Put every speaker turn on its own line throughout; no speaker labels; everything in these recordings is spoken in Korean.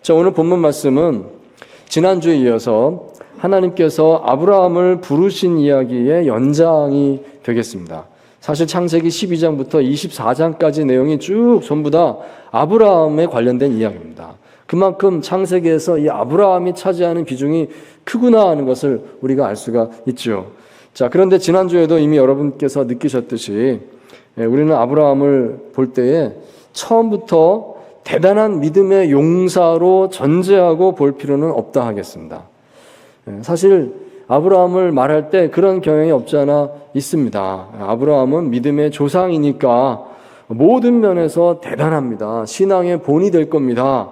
자, 오늘 본문 말씀은 지난주에 이어서 하나님께서 아브라함을 부르신 이야기의 연장이 되겠습니다. 사실 창세기 12장부터 24장까지 내용이 쭉 전부 다 아브라함에 관련된 이야기입니다. 그만큼 창세기에서 이 아브라함이 차지하는 비중이 크구나 하는 것을 우리가 알 수가 있죠. 자, 그런데 지난주에도 이미 여러분께서 느끼셨듯이 우리는 아브라함을 볼 때에 처음부터 대단한 믿음의 용사로 전제하고 볼 필요는 없다 하겠습니다. 사실 아브라함을 말할 때 그런 경향이 없지 않아 있습니다. 아브라함은 믿음의 조상이니까 모든 면에서 대단합니다. 신앙의 본이 될 겁니다.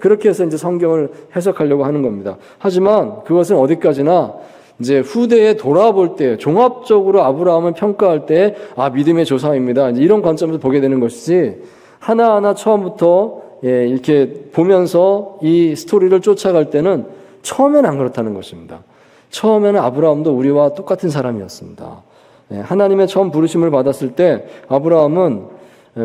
그렇게 해서 이제 성경을 해석하려고 하는 겁니다. 하지만 그것은 어디까지나 이제 후대에 돌아볼 때 종합적으로 아브라함을 평가할 때 믿음의 조상입니다. 이제 이런 관점에서 보게 되는 것이지 하나하나 처음부터 이렇게 보면서 이 스토리를 쫓아갈 때는 처음에는 안 그렇다는 것입니다. 처음에는 아브라함도 우리와 똑같은 사람이었습니다. 하나님의 처음 부르심을 받았을 때 아브라함은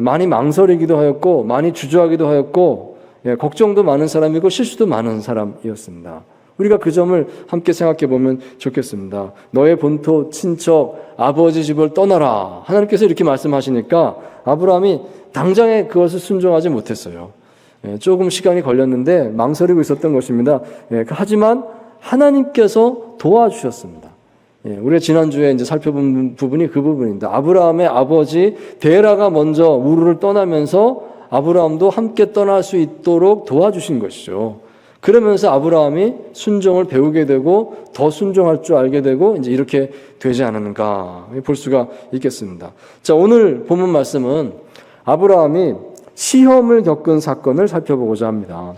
많이 망설이기도 하였고 많이 주저하기도 하였고 걱정도 많은 사람이고 실수도 많은 사람이었습니다. 우리가 그 점을 함께 생각해 보면 좋겠습니다. 너의 본토, 친척, 아버지 집을 떠나라. 하나님께서 이렇게 말씀하시니까 아브라함이 당장에 그것을 순종하지 못했어요. 조금 시간이 걸렸는데 망설이고 있었던 것입니다. 하지만 하나님께서 도와주셨습니다. 우리가 지난주에 이제 살펴본 부분이 그 부분입니다. 아브라함의 아버지 데라가 먼저 우르를 떠나면서 아브라함도 함께 떠날 수 있도록 도와주신 것이죠. 그러면서 아브라함이 순종을 배우게 되고 더 순종할 줄 알게 되고 이제 이렇게 되지 않았는가 볼 수가 있겠습니다. 자, 오늘 본문 말씀은 아브라함이 시험을 겪은 사건을 살펴보고자 합니다.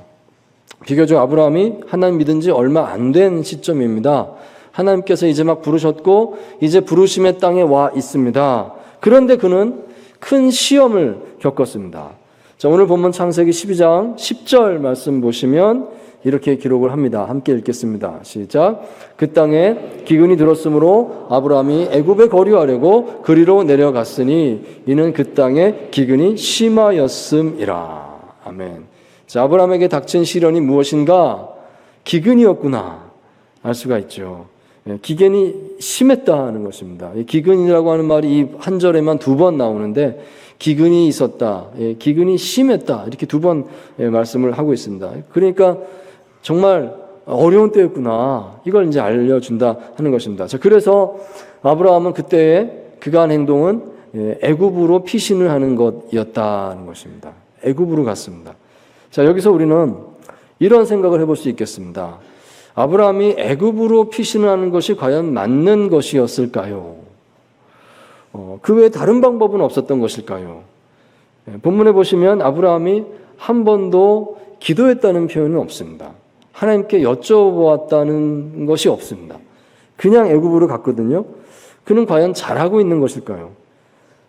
비교적 아브라함이 하나님 믿은 지 얼마 안 된 시점입니다. 하나님께서 이제 막 부르셨고 이제 부르심의 땅에 와 있습니다. 그런데 그는 큰 시험을 겪었습니다. 자, 오늘 본문 창세기 12장 10절 말씀 보시면 이렇게 기록을 합니다. 함께 읽겠습니다. 시작. 그 땅에 기근이 들었으므로 아브라함이 애굽에 거류하려고 그리로 내려갔으니 이는 그 땅에 기근이 심하였음이라. 아멘. 자, 아브라함에게 닥친 시련이 무엇인가? 기근이었구나 알 수가 있죠. 기근이 심했다는 것입니다. 기근이라고 하는 말이 이 한 절에만 2번 나오는데 기근이 있었다, 기근이 심했다 이렇게 2번 말씀을 하고 있습니다. 그러니까 정말 어려운 때였구나 이걸 이제 알려준다 하는 것입니다. 자, 그래서 아브라함은 그때의 그간 행동은 애굽으로 피신을 하는 것이었다는 것입니다. 애굽으로 갔습니다. 자, 여기서 우리는 이런 생각을 해볼 수 있겠습니다. 아브라함이 애굽으로 피신을 하는 것이 과연 맞는 것이었을까요? 그 외에 다른 방법은 없었던 것일까요? 본문에 보시면 아브라함이 한 번도 기도했다는 표현은 없습니다. 하나님께 여쭤보았다는 것이 없습니다. 그냥 애굽으로 갔거든요. 그는 과연 잘하고 있는 것일까요?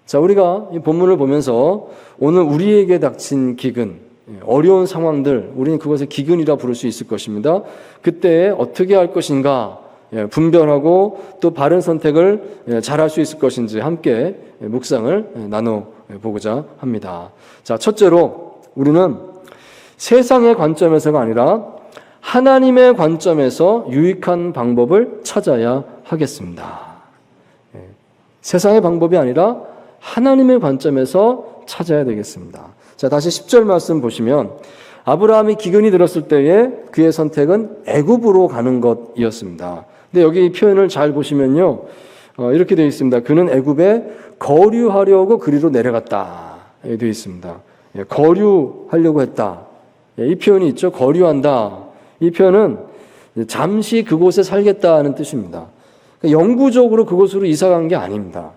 자, 우리가 이 본문을 보면서 오늘 우리에게 닥친 기근, 어려운 상황들, 우리는 그것을 기근이라 부를 수 있을 것입니다. 그때 어떻게 할 것인가 분별하고 또 바른 선택을 잘할 수 있을 것인지 함께 묵상을 나눠보고자 합니다. 자, 첫째로 우리는 세상의 관점에서가 아니라 하나님의 관점에서 유익한 방법을 찾아야 하겠습니다. 세상의 방법이 아니라 하나님의 관점에서 찾아야 되겠습니다. 자, 다시 10절 말씀 보시면 아브라함이 기근이 들었을 때에 그의 선택은 애굽으로 가는 것이었습니다. 근데 여기 표현을 잘 보시면요, 이렇게 되어 있습니다. 그는 애굽에 거류하려고 그리로 내려갔다 되어 있습니다. 거류하려고 했다. 이 표현이 있죠. 거류한다. 이 표현은 잠시 그곳에 살겠다는 뜻입니다. 영구적으로 그곳으로 이사 간 게 아닙니다.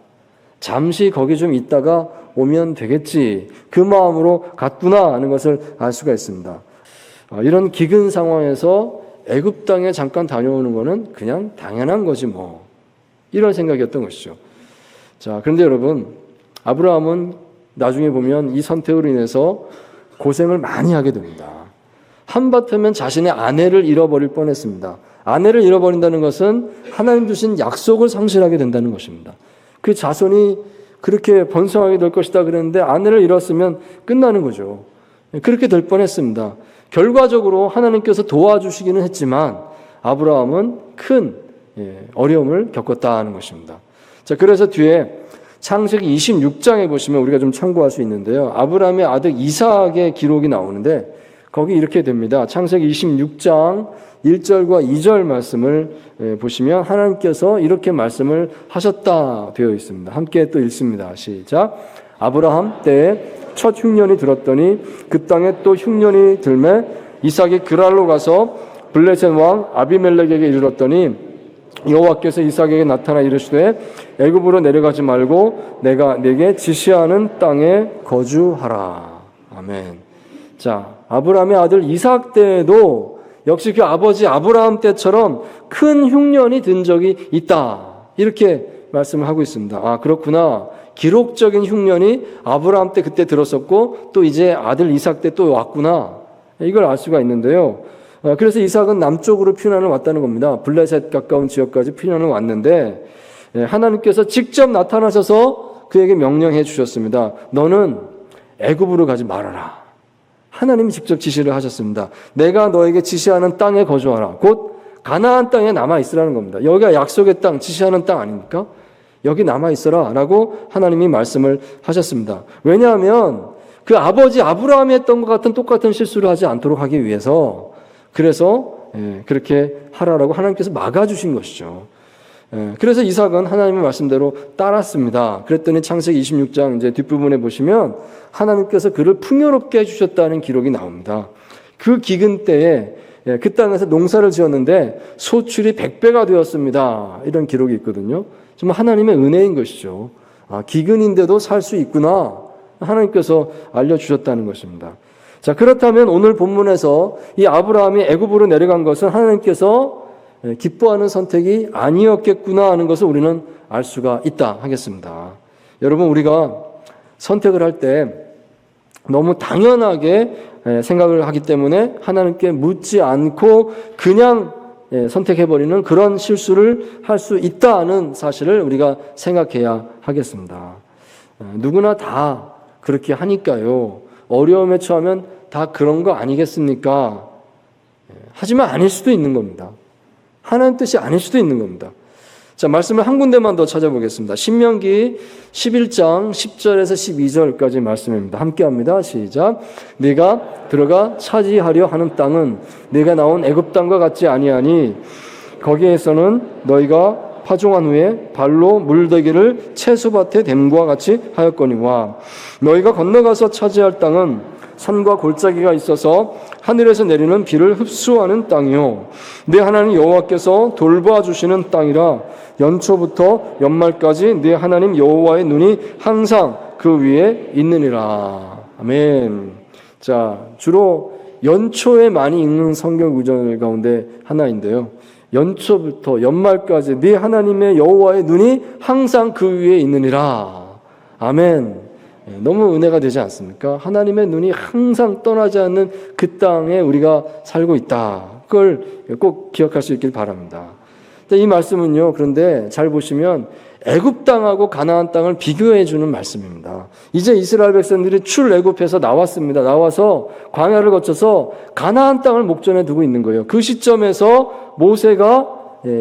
잠시 거기 좀 있다가 오면 되겠지, 그 마음으로 갔구나 하는 것을 알 수가 있습니다. 이런 기근 상황에서 애굽 땅에 잠깐 다녀오는 것은 그냥 당연한 거지 뭐, 이런 생각이었던 것이죠. 자, 그런데 여러분, 아브라함은 나중에 보면 이 선택으로 인해서 고생을 많이 하게 됩니다. 한바탕면 자신의 아내를 잃어버릴 뻔했습니다. 아내를 잃어버린다는 것은 하나님 주신 약속을 상실하게 된다는 것입니다. 그 자손이 그렇게 번성하게 될 것이다 그랬는데 아내를 잃었으면 끝나는 거죠. 그렇게 될 뻔했습니다. 결과적으로 하나님께서 도와주시기는 했지만 아브라함은 큰 어려움을 겪었다는 것입니다. 자, 그래서 뒤에 창세기 26장에 보시면 우리가 좀 참고할 수 있는데요. 아브라함의 아들 이삭의 기록이 나오는데 거기 이렇게 됩니다. 창세기 26장 1절과 2절 말씀을 보시면 하나님께서 이렇게 말씀을 하셨다 되어 있습니다. 함께 또 읽습니다. 시작. 아브라함 때에 첫 흉년이 들었더니 그 땅에 또 흉년이 들매 이삭이 그랄로 가서 블레셋 왕 아비멜렉에게 이르렀더니 여호와께서 이삭에게 나타나 이르시되 애굽으로 내려가지 말고 내가 네게 지시하는 땅에 거주하라. 아멘. 자, 아브라함의 아들 이삭 때에도 역시 그 아버지 아브라함 때처럼 큰 흉년이 든 적이 있다. 이렇게 말씀을 하고 있습니다. 아, 그렇구나. 기록적인 흉년이 아브라함 때 그때 들었었고 또 이제 아들 이삭 때 또 왔구나. 이걸 알 수가 있는데요. 그래서 이삭은 남쪽으로 피난을 왔다는 겁니다. 블레셋 가까운 지역까지 피난을 왔는데 하나님께서 직접 나타나셔서 그에게 명령해 주셨습니다. 너는 애굽으로 가지 말아라. 하나님이 직접 지시를 하셨습니다. 내가 너에게 지시하는 땅에 거주하라. 곧 가나안 땅에 남아 있으라는 겁니다. 여기가 약속의 땅, 지시하는 땅 아닙니까? 여기 남아 있어라 라고 하나님이 말씀을 하셨습니다. 왜냐하면 그 아버지 아브라함이 했던 것 같은 똑같은 실수를 하지 않도록 하기 위해서 그래서 그렇게 하라라고 하나님께서 막아주신 것이죠. 그래서 이삭은 하나님의 말씀대로 따랐습니다. 그랬더니 창세기 26장 이제 뒷부분에 보시면 하나님께서 그를 풍요롭게 해주셨다는 기록이 나옵니다. 그 기근 때에 그 땅에서 농사를 지었는데 소출이 100배가 되었습니다. 이런 기록이 있거든요. 정말 하나님의 은혜인 것이죠. 아, 기근인데도 살 수 있구나. 하나님께서 알려주셨다는 것입니다. 자, 그렇다면 오늘 본문에서 이 아브라함이 애굽으로 내려간 것은 하나님께서 기뻐하는 선택이 아니었겠구나 하는 것을 우리는 알 수가 있다 하겠습니다. 여러분, 우리가 선택을 할 때 너무 당연하게 생각을 하기 때문에 하나님께 묻지 않고 그냥 선택해버리는 그런 실수를 할 수 있다는 사실을 우리가 생각해야 하겠습니다. 누구나 다 그렇게 하니까요. 어려움에 처하면 다 그런 거 아니겠습니까? 하지만 아닐 수도 있는 겁니다. 하나님 뜻이 아닐 수도 있는 겁니다. 자, 말씀을 한 군데만 더 찾아보겠습니다. 신명기 11장 10절에서 12절까지 말씀입니다. 함께 합니다. 시작. 네가 들어가 차지하려 하는 땅은 네가 나온 애굽 땅과 같지 아니하니 거기에서는 너희가 파종한 후에 발로 물대기를 채소밭에 댐과 같이 하였거니와 너희가 건너가서 차지할 땅은 산과 골짜기가 있어서 하늘에서 내리는 비를 흡수하는 땅이요 네 하나님 여호와께서 돌봐주시는 땅이라 연초부터 연말까지 네 하나님 여호와의 눈이 항상 그 위에 있느니라. 아멘. 자, 주로 연초에 많이 읽는 성경 구절 가운데 하나인데요. 연초부터 연말까지 네 하나님의 여호와의 눈이 항상 그 위에 있느니라. 아멘. 너무 은혜가 되지 않습니까? 하나님의 눈이 항상 떠나지 않는 그 땅에 우리가 살고 있다. 그걸 꼭 기억할 수 있길 바랍니다. 이 말씀은요, 그런데 잘 보시면 애굽 땅하고 가나안 땅을 비교해 주는 말씀입니다. 이제 이스라엘 백성들이 출애굽해서 나왔습니다. 나와서 광야를 거쳐서 가나안 땅을 목전에 두고 있는 거예요. 그 시점에서 모세가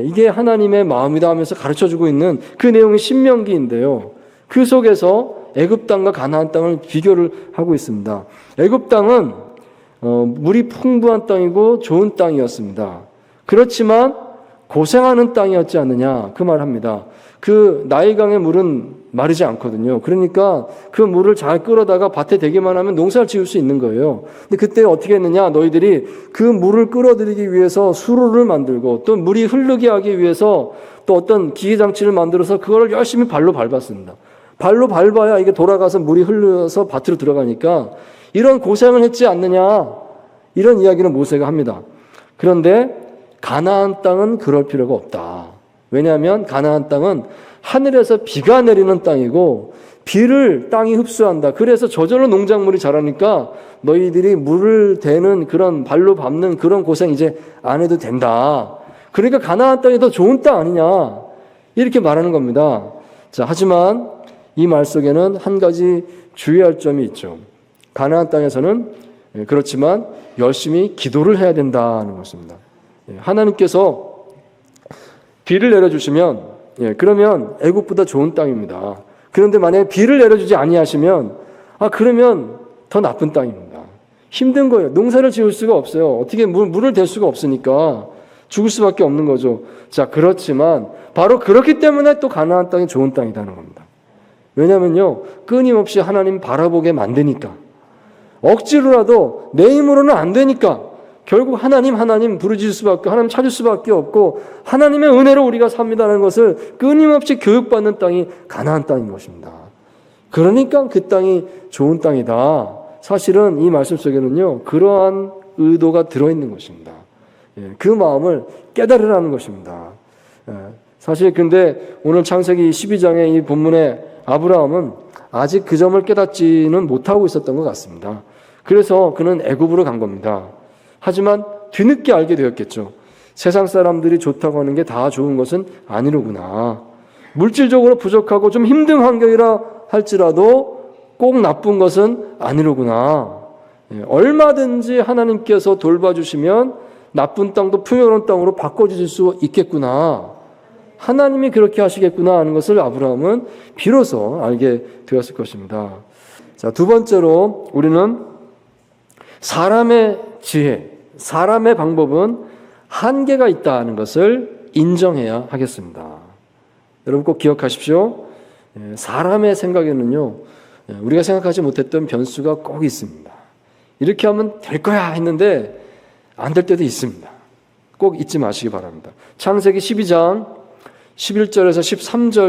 이게 하나님의 마음이다 하면서 가르쳐주고 있는 그 내용이 신명기인데요. 그 속에서 애굽 땅과 가나안 땅을 비교를 하고 있습니다. 애굽 땅은 물이 풍부한 땅이고 좋은 땅이었습니다. 그렇지만 고생하는 땅이었지 않느냐 그 말합니다. 그 나일강의 물은 마르지 않거든요. 그러니까 그 물을 잘 끌어다가 밭에 대기만 하면 농사를 지을 수 있는 거예요. 근데 그때 어떻게 했느냐? 너희들이 그 물을 끌어들이기 위해서 수로를 만들고 또 물이 흐르게 하기 위해서 또 어떤 기계장치를 만들어서 그걸 열심히 발로 밟았습니다. 발로 밟아야 이게 돌아가서 물이 흘러서 밭으로 들어가니까 이런 고생을 했지 않느냐 이런 이야기를 모세가 합니다. 그런데 가나안 땅은 그럴 필요가 없다. 왜냐하면 가나안 땅은 하늘에서 비가 내리는 땅이고 비를 땅이 흡수한다. 그래서 저절로 농작물이 자라니까 너희들이 물을 대는 그런 발로 밟는 그런 고생 이제 안 해도 된다. 그러니까 가나안 땅이 더 좋은 땅 아니냐. 이렇게 말하는 겁니다. 자, 하지만 이 말 속에는 한 가지 주의할 점이 있죠. 가나안 땅에서는 그렇지만 열심히 기도를 해야 된다는 것입니다. 하나님께서 비를 내려주시면 그러면 애국보다 좋은 땅입니다. 그런데 만약에 비를 내려주지 아니하시면 그러면 더 나쁜 땅입니다. 힘든 거예요. 농사를 지을 수가 없어요. 어떻게 물을 댈 수가 없으니까 죽을 수밖에 없는 거죠. 자, 그렇지만 바로 그렇기 때문에 또 가나안 땅이 좋은 땅이라는 겁니다. 왜냐면요, 끊임없이 하나님 바라보게 만드니까. 억지로라도 내 힘으로는 안 되니까 결국 하나님 부르짖을 수밖에, 하나님 찾을 수밖에 없고 하나님의 은혜로 우리가 삽니다라는 것을 끊임없이 교육받는 땅이 가나안 땅인 것입니다. 그러니까 그 땅이 좋은 땅이다. 사실은 이 말씀 속에는요, 그러한 의도가 들어있는 것입니다. 그 마음을 깨달으라는 것입니다. 사실 근데 오늘 창세기 12장의 이 본문에 아브라함은 아직 그 점을 깨닫지는 못하고 있었던 것 같습니다. 그래서 그는 애굽으로 간 겁니다. 하지만 뒤늦게 알게 되었겠죠. 세상 사람들이 좋다고 하는 게 다 좋은 것은 아니로구나. 물질적으로 부족하고 좀 힘든 환경이라 할지라도 꼭 나쁜 것은 아니로구나. 얼마든지 하나님께서 돌봐주시면 나쁜 땅도 풍요로운 땅으로 바꿔주실 수 있겠구나. 하나님이 그렇게 하시겠구나 하는 것을 아브라함은 비로소 알게 되었을 것입니다. 자, 두 번째로 우리는 사람의 지혜, 사람의 방법은 한계가 있다는 것을 인정해야 하겠습니다. 여러분 꼭 기억하십시오. 사람의 생각에는요, 우리가 생각하지 못했던 변수가 꼭 있습니다. 이렇게 하면 될 거야 했는데 안 될 때도 있습니다. 꼭 잊지 마시기 바랍니다. 창세기 12장 11절에서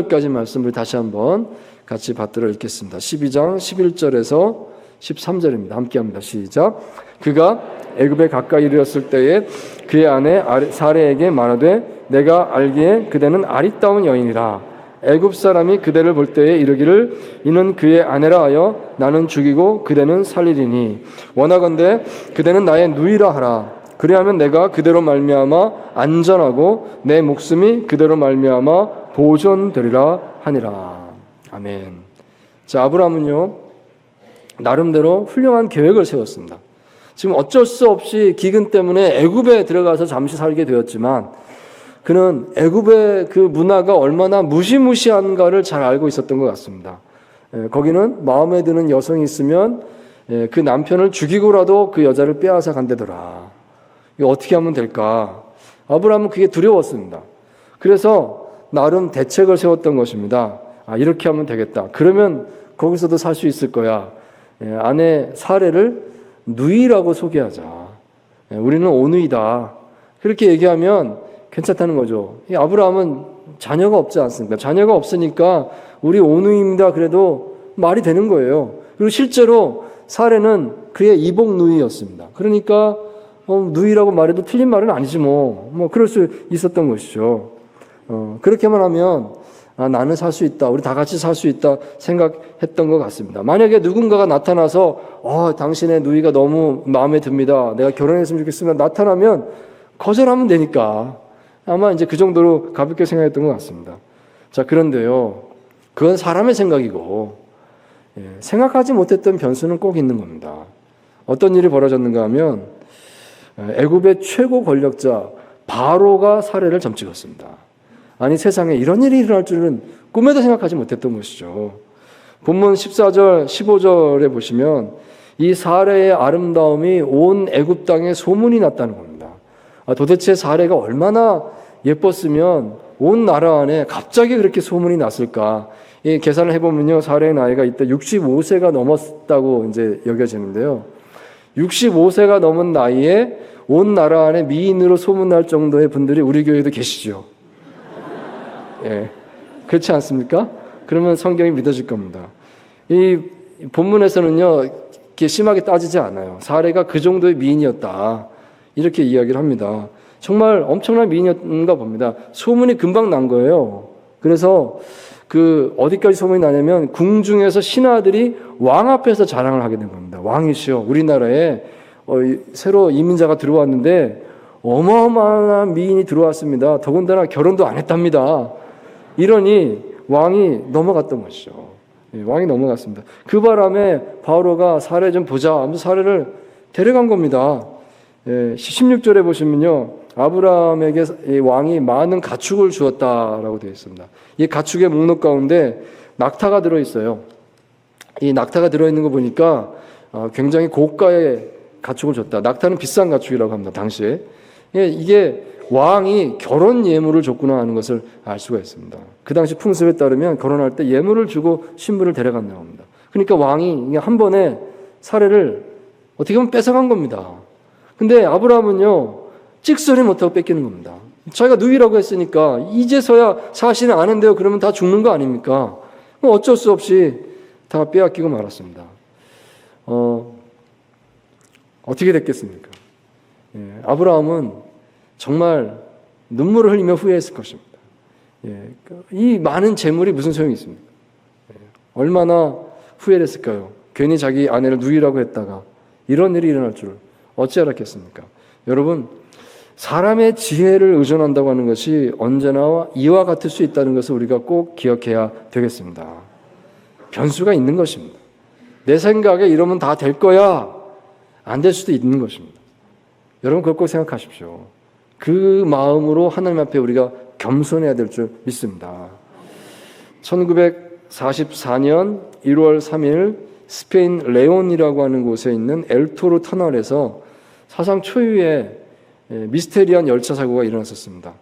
13절까지 말씀을 다시 한번 같이 받들어 읽겠습니다. 12장 11절에서 13절입니다. 함께 합니다. 시작. 그가 애굽에 가까이 이르렀을 때에 그의 아내 사레에게 말하되 내가 알기에 그대는 아리따운 여인이라. 애굽 사람이 그대를 볼 때에 이르기를 이는 그의 아내라 하여 나는 죽이고 그대는 살리리니 원하건대 그대는 나의 누이라 하라. 그리하면 내가 그대로 말미암아 안전하고 내 목숨이 그대로 말미암아 보존되리라 하니라. 아멘. 자, 아브라함은요, 나름대로 훌륭한 계획을 세웠습니다. 지금 어쩔 수 없이 기근 때문에 애굽에 들어가서 잠시 살게 되었지만 그는 애굽의 그 문화가 얼마나 무시무시한가를 잘 알고 있었던 것 같습니다. 거기는 마음에 드는 여성이 있으면 그 남편을 죽이고라도 그 여자를 빼앗아 간다더라. 이거 어떻게 하면 될까? 아브라함은 그게 두려웠습니다. 그래서 나름 대책을 세웠던 것입니다. 이렇게 하면 되겠다. 그러면 거기서도 살 수 있을 거야. 아내 사레를 누이라고 소개하자. 우리는 오누이다. 그렇게 얘기하면 괜찮다는 거죠. 아브라함은 자녀가 없지 않습니까? 자녀가 없으니까 우리 오누이입니다. 그래도 말이 되는 거예요. 그리고 실제로 사레는 그의 이복 누이였습니다. 그러니까 누이라고 말해도 틀린 말은 아니지 뭐 그럴 수 있었던 것이죠. 그렇게만 하면 나는 살 수 있다. 우리 다 같이 살 수 있다 생각했던 것 같습니다. 만약에 누군가가 나타나서 당신의 누이가 너무 마음에 듭니다. 내가 결혼했으면 좋겠습니다. 나타나면 거절하면 되니까 아마 이제 그 정도로 가볍게 생각했던 것 같습니다. 자, 그런데요, 그건 사람의 생각이고 생각하지 못했던 변수는 꼭 있는 겁니다. 어떤 일이 벌어졌는가 하면 애굽의 최고 권력자 바로가 사례를 점찍었습니다. 아니, 세상에 이런 일이 일어날 줄은 꿈에도 생각하지 못했던 것이죠. 본문 14절, 15절에 보시면 이 사례의 아름다움이 온 애굽 땅에 소문이 났다는 겁니다. 도대체 사례가 얼마나 예뻤으면 온 나라 안에 갑자기 그렇게 소문이 났을까? 이 계산을 해보면요, 사례의 나이가 이때 65세가 넘었다고 이제 여겨지는데요. 65세가 넘은 나이에 온 나라 안에 미인으로 소문날 정도의 분들이 우리 교회에도 계시죠. 그렇지 않습니까? 그러면 성경이 믿어질 겁니다. 이 본문에서는요, 이렇게 심하게 따지지 않아요. 사례가 그 정도의 미인이었다. 이렇게 이야기를 합니다. 정말 엄청난 미인이었는가 봅니다. 소문이 금방 난 거예요. 그래서 그 어디까지 소문이 나냐면 궁중에서 신하들이 왕 앞에서 자랑을 하게 된 겁니다. 왕이시여, 우리나라에 새로 이민자가 들어왔는데 어마어마한 미인이 들어왔습니다. 더군다나 결혼도 안 했답니다. 이러니 왕이 넘어갔던 것이죠. 왕이 넘어갔습니다. 그 바람에 바오로가 사례 좀 보자 하면서 사례를 데려간 겁니다. 16절에 보시면요, 아브라함에게 왕이 많은 가축을 주었다라고 되어 있습니다. 이 가축의 목록 가운데 낙타가 들어있어요. 이 낙타가 들어있는 거 보니까 굉장히 고가의 가축을 줬다. 낙타는 비싼 가축이라고 합니다, 당시에. 이게 왕이 결혼 예물을 줬구나 하는 것을 알 수가 있습니다. 그 당시 풍습에 따르면 결혼할 때 예물을 주고 신부를 데려간다고 합니다. 그러니까 왕이 한 번에 사례를 어떻게 보면 뺏어간 겁니다. 근데 아브라함은요, 찍소리 못하고 뺏기는 겁니다. 자기가 누이라고 했으니까 이제서야 사실은 아는데요, 그러면 다 죽는 거 아닙니까? 어쩔 수 없이 다 빼앗기고 말았습니다. 어떻게 됐겠습니까? 아브라함은 정말 눈물을 흘리며 후회했을 것입니다. 이 많은 재물이 무슨 소용이 있습니까? 얼마나 후회를 했을까요? 괜히 자기 아내를 누이라고 했다가 이런 일이 일어날 줄 어찌 알았겠습니까? 여러분, 사람의 지혜를 의존한다고 하는 것이 언제나 이와 같을 수 있다는 것을 우리가 꼭 기억해야 되겠습니다. 변수가 있는 것입니다. 내 생각에 이러면 다 될 거야, 안 될 수도 있는 것입니다. 여러분, 그걸 꼭 생각하십시오. 그 마음으로 하나님 앞에 우리가 겸손해야 될 줄 믿습니다. 1944년 1월 3일 스페인 레온이라고 하는 곳에 있는 엘토르 터널에서 사상 초유의 미스테리한 열차 사고가 일어났었습니다.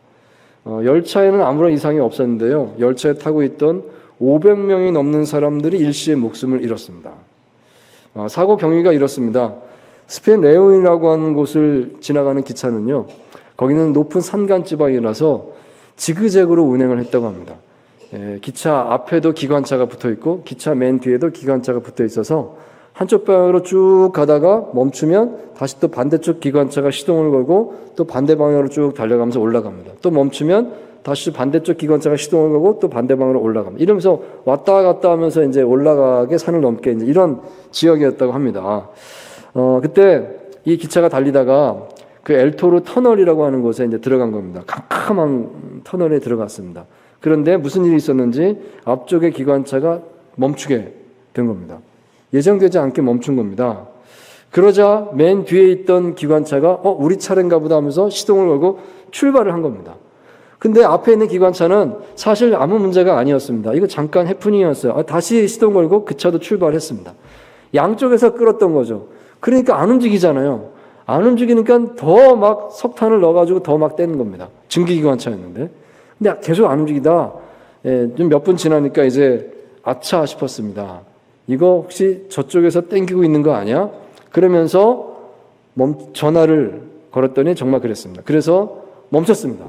열차에는 아무런 이상이 없었는데요, 열차에 타고 있던 500명이 넘는 사람들이 일시에 목숨을 잃었습니다. 사고 경위가 이렇습니다. 스페인 레온이라고 하는 곳을 지나가는 기차는요, 거기는 높은 산간지방이라서 지그재그로 운행을 했다고 합니다. 기차 앞에도 기관차가 붙어 있고 기차 맨 뒤에도 기관차가 붙어 있어서 한쪽 방향으로 쭉 가다가 멈추면 다시 또 반대쪽 기관차가 시동을 걸고 또 반대 방향으로 쭉 달려가면서 올라갑니다. 또 멈추면 다시 반대쪽 기관차가 시동을 걸고 또 반대 방향으로 올라갑니다. 이러면서 왔다 갔다 하면서 이제 올라가게 산을 넘게 이제 이런 지역이었다고 합니다. 그때 이 기차가 달리다가 그 엘토르 터널이라고 하는 곳에 이제 들어간 겁니다. 캄캄한 터널에 들어갔습니다. 그런데 무슨 일이 있었는지 앞쪽의 기관차가 멈추게 된 겁니다. 예정되지 않게 멈춘 겁니다. 그러자 맨 뒤에 있던 기관차가 우리 차례인가 보다 하면서 시동을 걸고 출발을 한 겁니다. 근데 앞에 있는 기관차는 사실 아무 문제가 아니었습니다. 이거 잠깐 해프닝이었어요. 다시 시동 걸고 그 차도 출발했습니다. 양쪽에서 끌었던 거죠. 그러니까 안 움직이잖아요. 안 움직이니까 더 막 석탄을 넣어가지고 더 막 떼는 겁니다. 증기기관차였는데. 근데 계속 안 움직이다 좀 몇 분 지나니까 이제 아차 싶었습니다. 이거 혹시 저쪽에서 땡기고 있는 거 아니야? 그러면서 전화를 걸었더니 정말 그랬습니다. 그래서 멈췄습니다.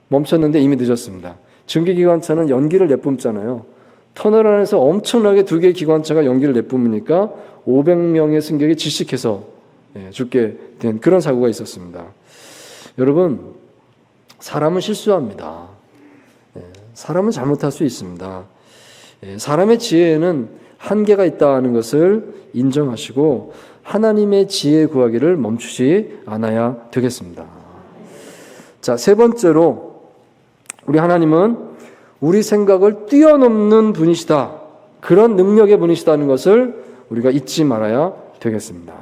멈췄는데 이미 늦었습니다. 증기기관차는 연기를 내뿜잖아요. 터널 안에서 엄청나게 두 개의 기관차가 연기를 내뿜으니까 500명의 승객이 질식해서 죽게 된 그런 사고가 있었습니다. 여러분, 사람은 실수합니다. 사람은 잘못할 수 있습니다. 사람의 지혜에는 한계가 있다는 것을 인정하시고 하나님의 지혜 구하기를 멈추지 않아야 되겠습니다. 자, 세 번째로 우리 하나님은 우리 생각을 뛰어넘는 분이시다. 그런 능력의 분이시다는 것을 우리가 잊지 말아야 되겠습니다.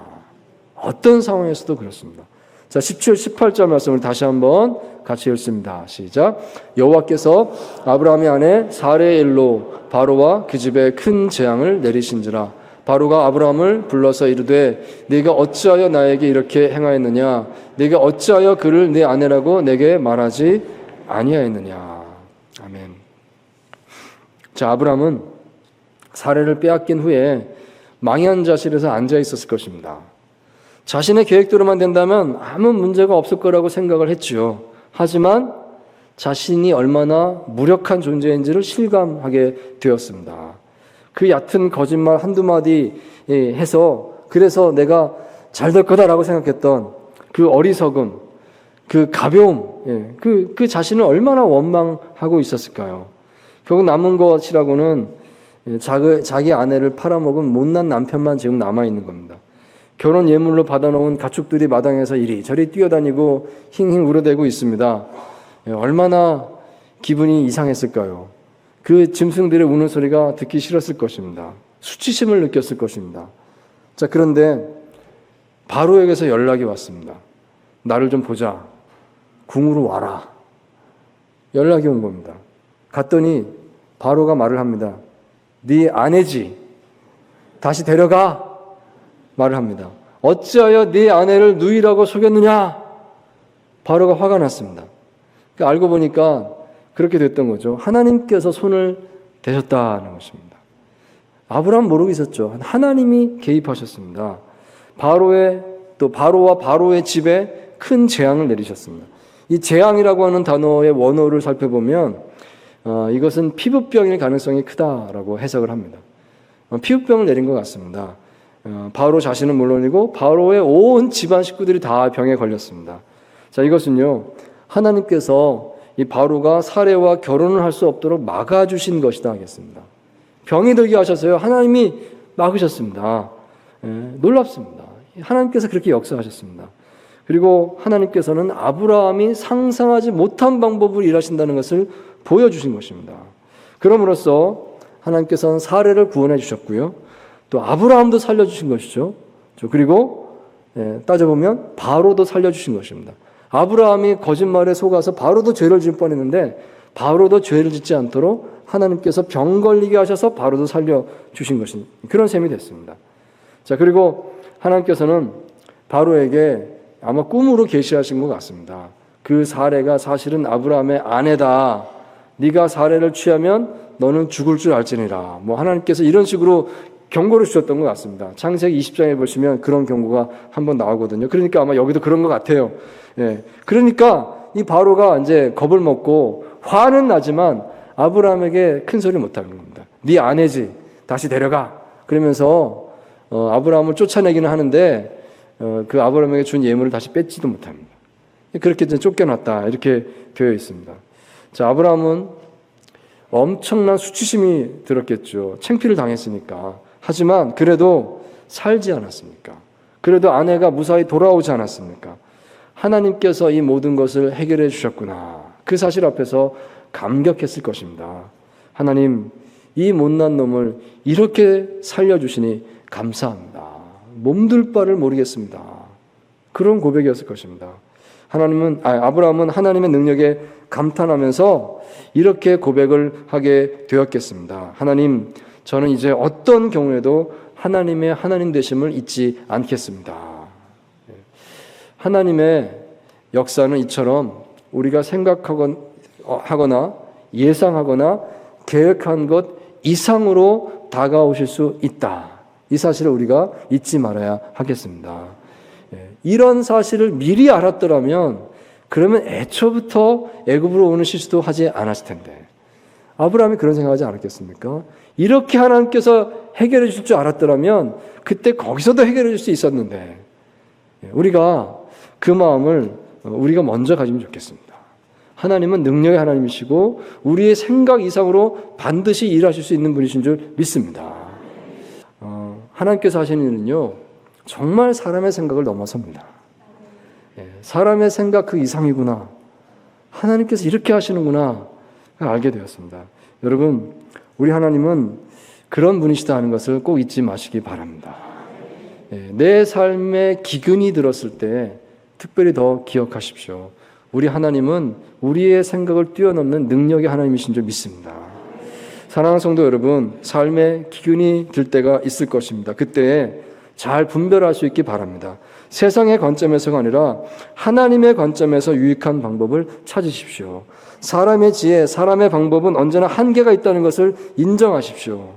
어떤 상황에서도 그렇습니다. 자, 17, 18절 말씀을 다시 한번 같이 읽습니다. 시작. 여호와께서 아브라함의 아내 사레의 일로 바로와 그 집에 큰 재앙을 내리신지라. 바로가 아브라함을 불러서 이르되 네가 어찌하여 나에게 이렇게 행하였느냐? 네가 어찌하여 그를 네 아내라고 내게 말하지 아니하였느냐? 아멘. 자, 아브라함은 사레를 빼앗긴 후에 망한 자실에서 앉아 있었을 것입니다. 자신의 계획대로만 된다면 아무 문제가 없을 거라고 생각을 했지요. 하지만 자신이 얼마나 무력한 존재인지를 실감하게 되었습니다. 그 얕은 거짓말 한두 마디 해서 그래서 내가 잘 될 거다라고 생각했던 그 어리석음, 그 가벼움, 그 자신을 얼마나 원망하고 있었을까요? 결국 남은 것이라고는 자기 아내를 팔아먹은 못난 남편만 지금 남아있는 겁니다. 결혼 예물로 받아놓은 가축들이 마당에서 이리저리 뛰어다니고 힝힝 울어대고 있습니다. 얼마나 기분이 이상했을까요? 그 짐승들의 우는 소리가 듣기 싫었을 것입니다. 수치심을 느꼈을 것입니다. 자, 그런데 바로에게서 연락이 왔습니다. 나를 좀 보자. 궁으로 와라. 연락이 온 겁니다. 갔더니 바로가 말을 합니다. 네 아내지. 다시 데려가. 말을 합니다. 어찌하여 네 아내를 누이라고 속였느냐? 바로가 화가 났습니다. 그러니까 알고 보니까 그렇게 됐던 거죠. 하나님께서 손을 대셨다는 것입니다. 아브라함 모르고 있었죠. 하나님이 개입하셨습니다. 바로와 바로의 집에 큰 재앙을 내리셨습니다. 이 재앙이라고 하는 단어의 원어를 살펴보면 이것은 피부병일 가능성이 크다라고 해석을 합니다. 피부병을 내린 것 같습니다. 바로 자신은 물론이고 바로의 온 집안 식구들이 다 병에 걸렸습니다. 자, 이것은요, 하나님께서 이 바로가 사례와 결혼을 할 수 없도록 막아주신 것이다 하겠습니다. 병이 들게 하셔서요, 하나님이 막으셨습니다. 놀랍습니다. 하나님께서 그렇게 역사하셨습니다. 그리고 하나님께서는 아브라함이 상상하지 못한 방법으로 일하신다는 것을 보여주신 것입니다. 그럼으로써 하나님께서는 사례를 구원해 주셨고요, 또 아브라함도 살려주신 것이죠. 그리고 따져보면 바로도 살려주신 것입니다. 아브라함이 거짓말에 속아서 바로도 죄를 지을 뻔했는데 바로도 죄를 짓지 않도록 하나님께서 병 걸리게 하셔서 바로도 살려주신 것인 그런 셈이 됐습니다. 자, 그리고 하나님께서는 바로에게 아마 꿈으로 계시하신 것 같습니다. 그 사례가 사실은 아브라함의 아내다. 네가 사례를 취하면 너는 죽을 줄 알지니라. 하나님께서 이런 식으로 경고를 주셨던 것 같습니다. 창세기 20장에 보시면 그런 경고가 한번 나오거든요. 그러니까 아마 여기도 그런 것 같아요. 그러니까 이 바로가 이제 겁을 먹고 화는 나지만 아브라함에게 큰 소리 못 하는 겁니다. 네 아내지, 다시 데려가. 그러면서 아브라함을 쫓아내기는 하는데 그 아브라함에게 준 예물을 다시 뺏지도 못합니다. 그렇게 이제 쫓겨났다 이렇게 되어 있습니다. 자, 아브라함은 엄청난 수치심이 들었겠죠. 창피를 당했으니까. 하지만 그래도 살지 않았습니까? 그래도 아내가 무사히 돌아오지 않았습니까? 하나님께서 이 모든 것을 해결해 주셨구나. 그 사실 앞에서 감격했을 것입니다. 하나님, 이 못난 놈을 이렇게 살려주시니 감사합니다. 몸둘 바를 모르겠습니다. 그런 고백이었을 것입니다. 아브라함은 하나님의 능력에 감탄하면서 이렇게 고백을 하게 되었겠습니다. 하나님, 저는 이제 어떤 경우에도 하나님의 하나님 되심을 잊지 않겠습니다. 하나님의 역사는 이처럼 우리가 생각하거나 예상하거나 계획한 것 이상으로 다가오실 수 있다. 이 사실을 우리가 잊지 말아야 하겠습니다. 이런 사실을 미리 알았더라면 그러면 애초부터 애굽으로 오는 실수도 하지 않았을 텐데 아브라함이 그런 생각하지 않았겠습니까? 이렇게 하나님께서 해결해 주실 줄 알았더라면 그때 거기서도 해결해 줄 수 있었는데 우리가 그 마음을 우리가 먼저 가지면 좋겠습니다. 하나님은 능력의 하나님이시고 우리의 생각 이상으로 반드시 일하실 수 있는 분이신 줄 믿습니다. 하나님께서 하시는 일은요, 정말 사람의 생각을 넘어섭니다. 사람의 생각 그 이상이구나. 하나님께서 이렇게 하시는구나. 알게 되었습니다. 여러분, 우리 하나님은 그런 분이시다 하는 것을 꼭 잊지 마시기 바랍니다. 내 삶에 기근이 들었을 때 특별히 더 기억하십시오. 우리 하나님은 우리의 생각을 뛰어넘는 능력의 하나님이신 줄 믿습니다. 사랑하는 성도 여러분, 삶에 기근이 들 때가 있을 것입니다. 그때 잘 분별할 수 있기 바랍니다. 세상의 관점에서가 아니라 하나님의 관점에서 유익한 방법을 찾으십시오. 사람의 지혜, 사람의 방법은 언제나 한계가 있다는 것을 인정하십시오.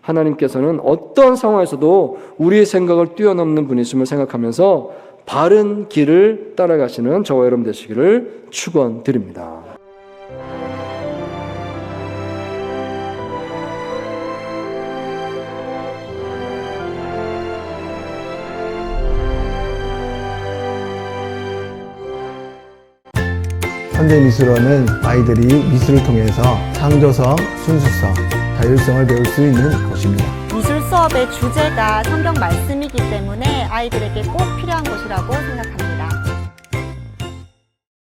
하나님께서는 어떤 상황에서도 우리의 생각을 뛰어넘는 분이심을 생각하면서 바른 길을 따라가시는 저와 여러분 되시기를 축원드립니다.
현대미술원은 아이들이 미술을 통해서 창조성, 순수성, 자율성을 배울 수 있는 곳입니다.
미술 수업의 주제가 성경 말씀이기 때문에 아이들에게 꼭 필요한 곳이라고 생각합니다.